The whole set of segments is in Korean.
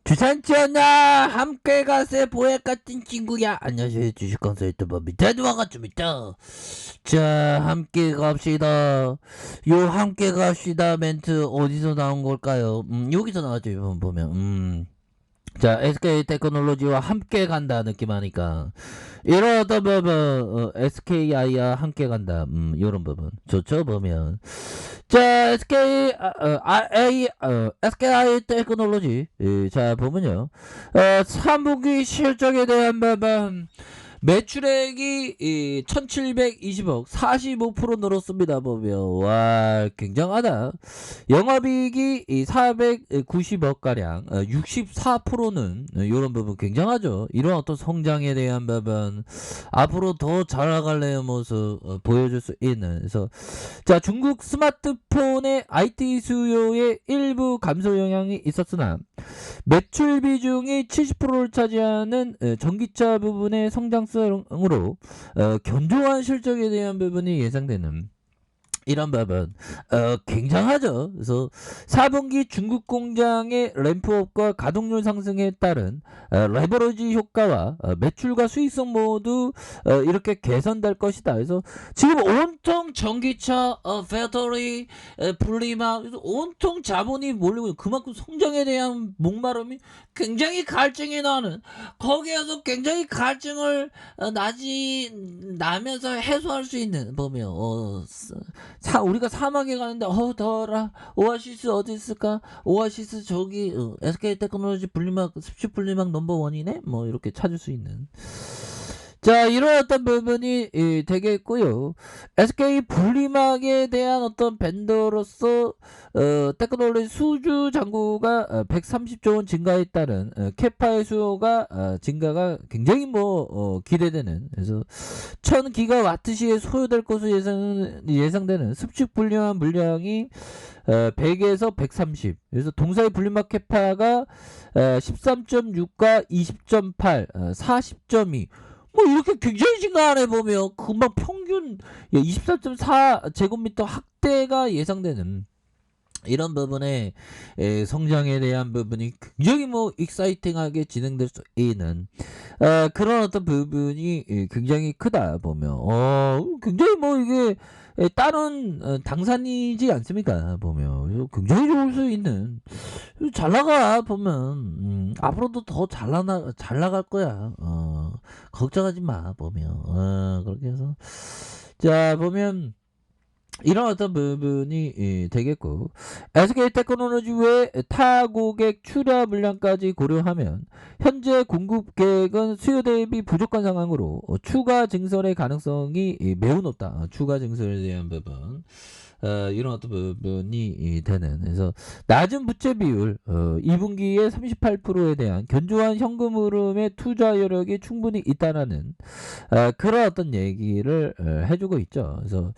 주산지었나 함께 가세 보약 같은 친구야. 안녕하세요, 주식 컨설턴트 밑에도 와가지고있다. 자, 함께 갑시다. 요 함께 갑시다 멘트 어디서 나온 걸까요? 여기서 나왔죠. 이번 보면. 자, SK테크놀로지와 함께 간다 느낌 하니까 이런 어떤 부분 SKI와 함께 간다 이런 부분 좋죠. 보면 자, SKI 테크놀로지 자 보면요 3분기 실적에 대한 부분 매출액이 1720억 45% 늘었습니다. 보면 와 굉장하다. 영업이익이 490억 가량 64%는 이런 부분 굉장하죠. 이런 어떤 성장에 대한 부분 앞으로 더 잘 나갈래요 모습 보여줄 수 있는. 그래서 자 중국 스마트폰의 IT 수요에 일부 감소 영향이 있었으나 매출 비중이 70%를 차지하는 전기차 부분의 성장성으로 견조한 실적에 대한 부분이 예상되는 이런 부분 굉장하죠. 그래서 4분기 중국 공장의 램프업과 가동률 상승에 따른 레버리지 효과와 매출과 수익성 모두 이렇게 개선될 것이다. 그래서 지금 온통 전기차 배터리 분리막 온통 자본이 몰리고 그만큼 성장에 대한 목마름이 굉장히 갈증이 나는 거기에서 굉장히 갈증을 나면서 해소할 수 있는 보면 우리가 사막에 가는데 더라 오아시스 어디 있을까? 오아시스 저기 SK테크놀로지 분리막 습식 분리막 넘버원이네? 뭐 이렇게 찾을 수 있는 자 이런 어떤 부분이 되겠고요. SK 분리막에 대한 어떤 밴더로서 테크놀로지 수주 잔고가 130조 원 증가에 따른 캐파의 수요가 증가가 굉장히 기대되는. 그래서 1000기가와트시에 소요될 것으로 예상되는 습식 분리막 물량이 100에서 130. 그래서 동사의 분리막 캐파가 13.6과 20.8, 40.2. 뭐 이렇게 굉장히 증가하네. 보면 금방 평균 24.4 제곱미터 확대가 예상되는 이런 부분에 성장에 대한 부분이 굉장히 익사이팅하게 진행될 수 있는 그런 어떤 부분이 굉장히 크다. 보면 굉장히 이게 다른 당산이지 않습니까? 보면 굉장히 좋을 수 있는 잘 나가. 보면 앞으로도 더 잘 나갈 거야. 걱정하지 마. 보면 그렇게 해서 자 보면 이런 어떤 부분이 되겠고 SK테크놀로지 외 타고객 출하 물량까지 고려하면 현재 공급 계획은 수요 대비 부족한 상황으로 추가 증설의 가능성이 매우 높다. 추가 증설에 대한 부분 이런 어떤 부분이 되는. 그래서 낮은 부채 비율 2분기에 38%에 대한 견조한 현금 흐름의 투자 여력이 충분히 있다라는 그런 어떤 얘기를 해주고 있죠. 그래서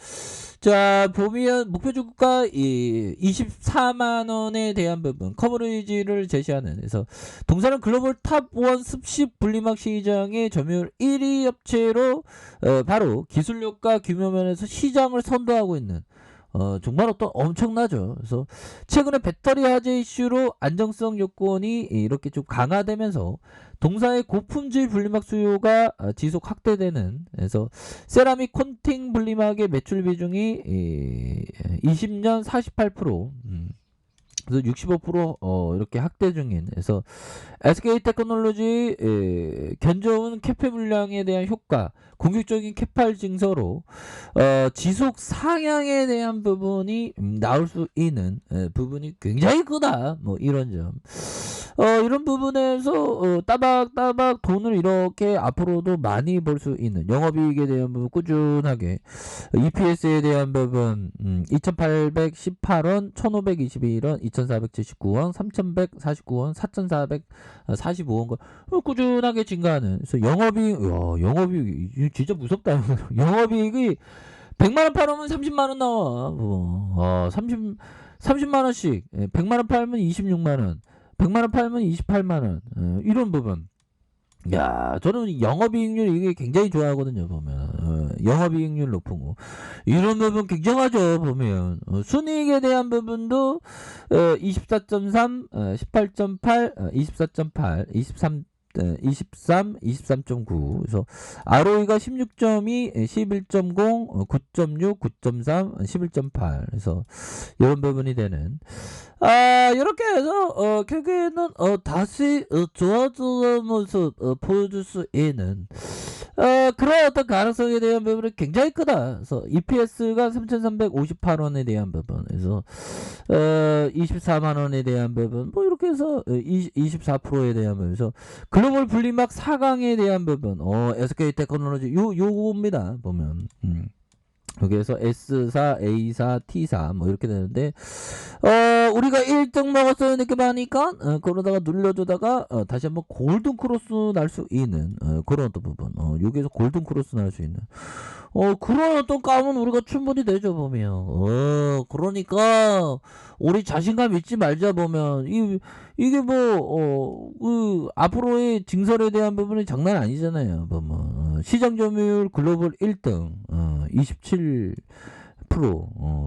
자 보면 목표 주가 24만원에 대한 부분 커버리지를 제시하는. 그래서 동사는 글로벌 탑1 습식 분리막 시장의 점유율 1위 업체로 바로 기술력과 규모 면에서 시장을 선도하고 있는 정말 어떤 엄청나죠. 그래서 최근에 배터리 화재 이슈로 안정성 요건이 이렇게 좀 강화되면서 동사의 고품질 분리막 수요가 지속 확대되는. 그래서 세라믹 콘팅 분리막의 매출 비중이 20년 48%, 그래서 65% 이렇게 확대 중인. 그래서 SK테크놀로지 견조한 캐파 물량에 대한 효과, 공격적인 캐파 증서로 지속 상향에 대한 부분이 나올 수 있는 부분이 굉장히 크다. 이런 점. 이런 부분에서 따박따박 돈을 이렇게 앞으로도 많이 벌 수 있는 영업이익에 대한 부분 꾸준하게 EPS에 대한 부분 2818원 1521원 2479원 3149원 4445원 꾸준하게 증가하는. 그래서 영업이익 진짜 무섭다. 영업이익이 100만원 팔으면 30만원 나와. 30만원씩 100만원 팔면 26만원 100만원 팔면 28만원 이런 부분 야, 저는 영업이익률 이게 굉장히 좋아하거든요, 보면. 영업이익률 높은 거. 이런 부분 굉장하죠, 보면. 순이익에 대한 부분도, 24.3, 18.8, 24.8, 23, 23.9. 그래서, ROE가 16.2, 11.0, 9.6, 9.3, 11.8. 그래서, 이런 부분이 되는. 이렇게 해서 결국에는 다시 좋아지는 모습 보여줄 수 있는 그런 어떤 가능성에 대한 부분이 굉장히 크다. 그래서 EPS가 3,358원에 대한 부분, 그래서 24만 원에 대한 부분, 뭐 이렇게 해서 24%에 대한 부분, 그래서 글로벌 분리막 4강에 대한 부분, SK테크놀로지 요겁니다 보면. 여기에서 S사, A사, T사 뭐 이렇게 되는데 우리가 1등 먹었어요 느낌 하니까 그러다가 눌려주다가 다시 한번 골든 크로스 날 수 있는 그런 어떤 부분 여기에서 골든 크로스 날 수 있는 그런 어떤 감은 우리가 충분히 되죠 보면 그러니까 우리 자신감 잊지 말자 보면 이게 뭐 앞으로의 증설에 대한 부분이 장난 아니잖아요 보면 시장 점유율 글로벌 1등 27%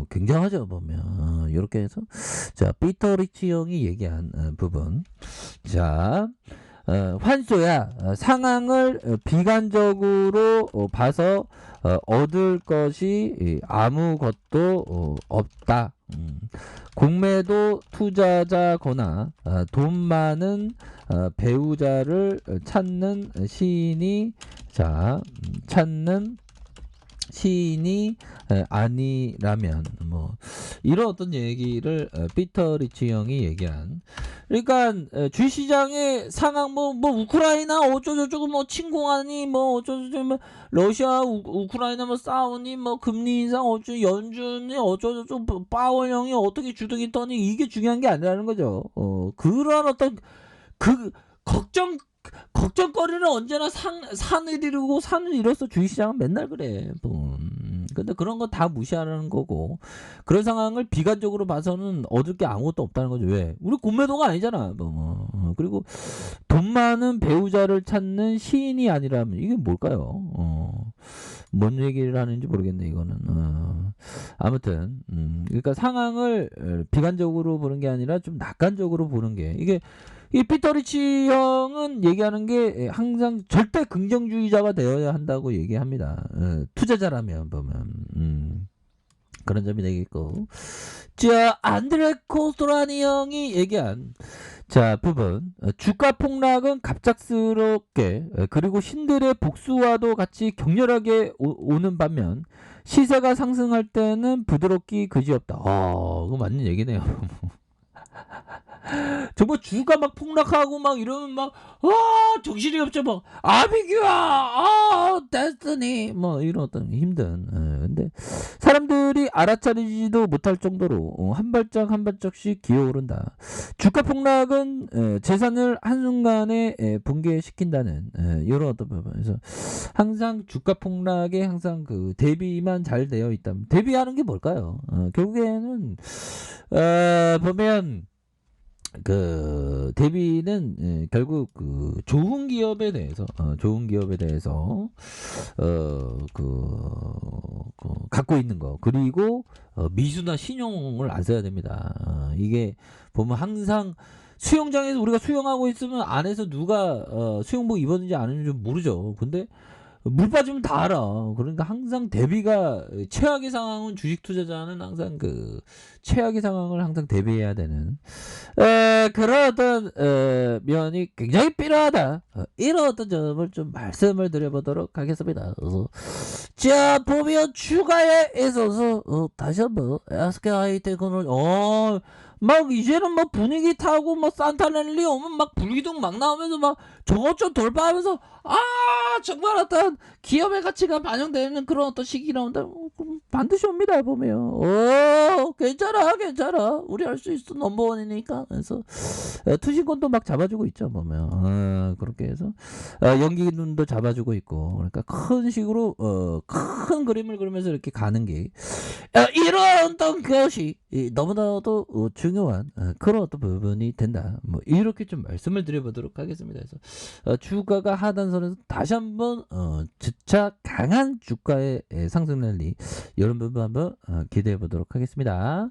굉장하죠 보면 이렇게 해서 자 피터 리치 형이 얘기한 부분 자 환소야 상황을 비관적으로 봐서 얻을 것이 아무것도 없다. 공매도 투자자거나 돈 많은 배우자를 찾는 시인이 찾는 시인이 아니라면 뭐 이런 어떤 얘기를 피터 리치 형이 얘기한 그러니까 주시장의 상황 뭐 우크라이나 어쩌고저쩌고 뭐 침공하니 뭐 어쩌고저쩌고 뭐 러시아 우크라이나 뭐 싸우니 뭐 금리 인상 어쩌고 연준이 어쩌고저쩌고 파월 형이 어떻게 주둥이 떠니 이게 중요한 게 아니라는 거죠. 그런 어떤 그 걱정거리는 언제나 산을 이루고 산을 이뤄서 주식시장은 맨날 그래. 근데 그런 거 다 무시하라는 거고 그런 상황을 비관적으로 봐서는 얻을 게 아무것도 없다는 거죠. 왜? 우리 공매도가 아니잖아. 그리고 돈 많은 배우자를 찾는 시인이 아니라면 이게 뭘까요? 뭔 얘기를 하는지 모르겠네 이거는. 아무튼 그러니까 상황을 비관적으로 보는 게 아니라 좀 낙관적으로 보는 게 이게 이 피터 리치 형은 얘기하는 게 항상 절대 긍정주의자가 되어야 한다고 얘기합니다. 투자자라면 보면 그런 점이 되겠고 자 안드레 코스토라니 형이 얘기한 자 부분 주가 폭락은 갑작스럽게 그리고 신들의 복수와도 같이 격렬하게 오는 반면 시세가 상승할 때는 부드럽기 그지없다. 그거 맞는 얘기네요. 정말 주가 막 폭락하고 막 이러면 막 정신이 없죠 막 아비규야 데스티니 뭐 이런 어떤 힘든 근데 사람들이 알아차리지도 못할 정도로 한 발짝 한 발짝씩 기어오른다. 주가 폭락은 재산을 한순간에 붕괴시킨다는 이런 어떤 부분에서 항상 주가 폭락에 항상 그 대비만 잘 되어 있다면 대비하는 게 뭘까요? 결국에는 보면 그 대비는 결국 그 좋은 기업에 대해서 갖고 있는 거 그리고 미수나 신용을 안 써야 됩니다. 이게 보면 항상 수영장에서 우리가 수영하고 있으면 안에서 누가 수영복 입었는지 안 입었는지 모르죠. 근데 물 빠지면 다 알아. 그러니까 항상 대비가 최악의 상황은 주식 투자자는 항상 그 최악의 상황을 항상 대비해야 되는 그런 어떤 면이 굉장히 필요하다. 이런 어떤 점을 좀 말씀을 드려보도록 하겠습니다. 그래서 자 보면 주가에 있어서 다시 한번 SK하이테크는 막 이제는 막 분위기 타고 막 산타랠리 오면 막 불기둥 막 나오면서 막 저것 좀 돌파하면서 정말 어떤 기업의 가치가 반영되는 그런 어떤 시기 나온다. 반드시 옵니다 보면. 괜찮아 우리 할 수 있어 넘버원이니까. 그래서 투신권도 막 잡아주고 있죠 보면. 그렇게 해서 연기눈도 잡아주고 있고 그러니까 큰 식으로 큰 그림을 그리면서 이렇게 가는 게 이런 어떤 것이 너무나도 중요한 중요한 그런 어떤 부분이 된다. 뭐 이렇게 좀 말씀을 드려보도록 하겠습니다. 그래서 주가가 하단선에서 다시 한번 재차 강한 주가의 상승 랠리 이런 부분 한번 기대해 보도록 하겠습니다.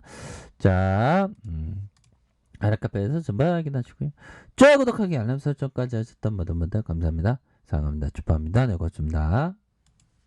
자, 아라카페에서 전반 확인하시고요. 좋아요, 구독하기, 알람 설정까지 하셨던 모든 분들 감사합니다. 사랑합니다. 축하합니다. 네, 고맙습니다.